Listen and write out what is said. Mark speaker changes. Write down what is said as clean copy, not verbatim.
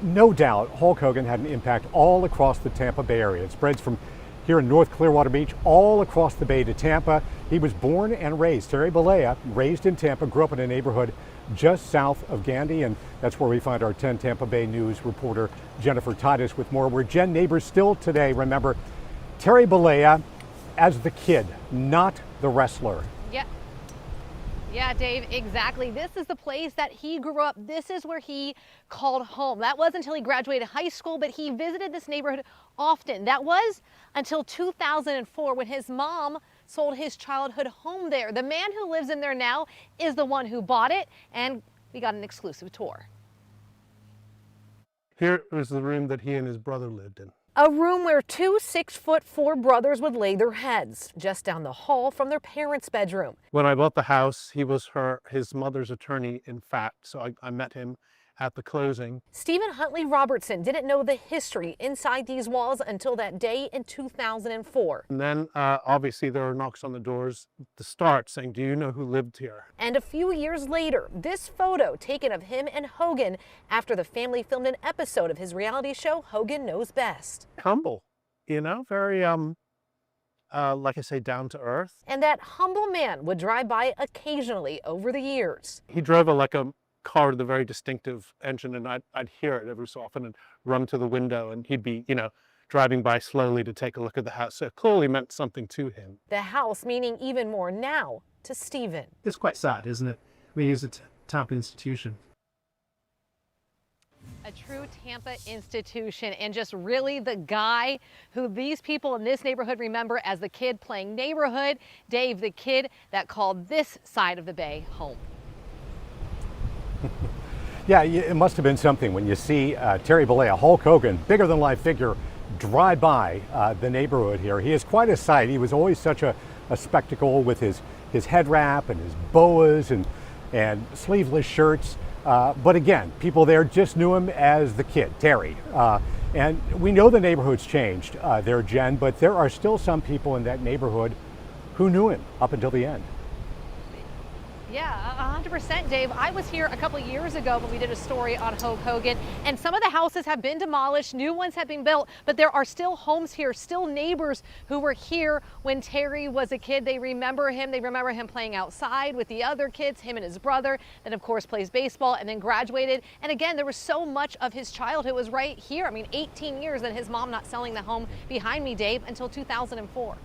Speaker 1: No doubt, Hulk Hogan had an impact all across the Tampa Bay area. It spreads from here in North Clearwater Beach all across the bay to Tampa. He was born and raised, Terry Bollea, raised in Tampa, grew up in a neighborhood just south of Gandy, and that's where we find our 10 Tampa Bay News reporter Jennifer Titus with more. Where Jen, neighbors still today remember Terry Bollea as the kid, not the wrestler.
Speaker 2: Yeah, Dave, exactly. This is the place that he grew up. This is where he called home. That was until he graduated high school, but he visited this neighborhood often. That was until 2004 when his mom sold his childhood home there. The man who lives in there now is the one who bought it, and we got an exclusive tour.
Speaker 3: Here was the room that he and his brother lived in.
Speaker 2: A room where two 6'4" brothers would lay their heads, just down the hall from their parents' bedroom.
Speaker 3: When I bought the house, he was his mother's attorney, in fact, so I met him at the closing.
Speaker 2: Stephen Huntley Robertson didn't know the history inside these walls until that day in 2004.
Speaker 3: And then obviously there were knocks on the doors to start saying, "Do you know who lived here?"
Speaker 2: And a few years later, this photo taken of him and Hogan after the family filmed an episode of his reality show, Hogan Knows Best.
Speaker 3: Humble, you know, very, like I say, down to earth.
Speaker 2: And that humble man would drive by occasionally over the years.
Speaker 3: He drove a car with a very distinctive engine, and I'd hear it every so often and run to the window, and he'd be, driving by slowly to take a look at the house. So it clearly meant something to him.
Speaker 2: The house meaning even more now to Stephen.
Speaker 4: It's quite sad, isn't it? We use a Tampa institution.
Speaker 2: A true Tampa institution, and just really the guy who these people in this neighborhood remember as the kid playing neighborhood. Dave, the kid that called this side of the bay home.
Speaker 1: Yeah, it must have been something when you see Terry Bollea, Hulk Hogan, bigger than life figure, drive by the neighborhood here. He is quite a sight. He was always such a spectacle with his head wrap and his boas and sleeveless shirts. But again, people there just knew him as the kid, Terry. And we know the neighborhood's changed there, Jen, but there are still some people in that neighborhood who knew him up until the end.
Speaker 2: Yeah, 100%, Dave. I was here a couple of years ago when we did a story on Hulk Hogan, and some of the houses have been demolished, new ones have been built, but there are still homes here, still neighbors who were here when Terry was a kid. They remember him. They remember him playing outside with the other kids, him and his brother, then of course plays baseball and then graduated. And again, there was so much of his childhood was right here. I mean, 18 years and his mom not selling the home behind me, Dave, until 2004.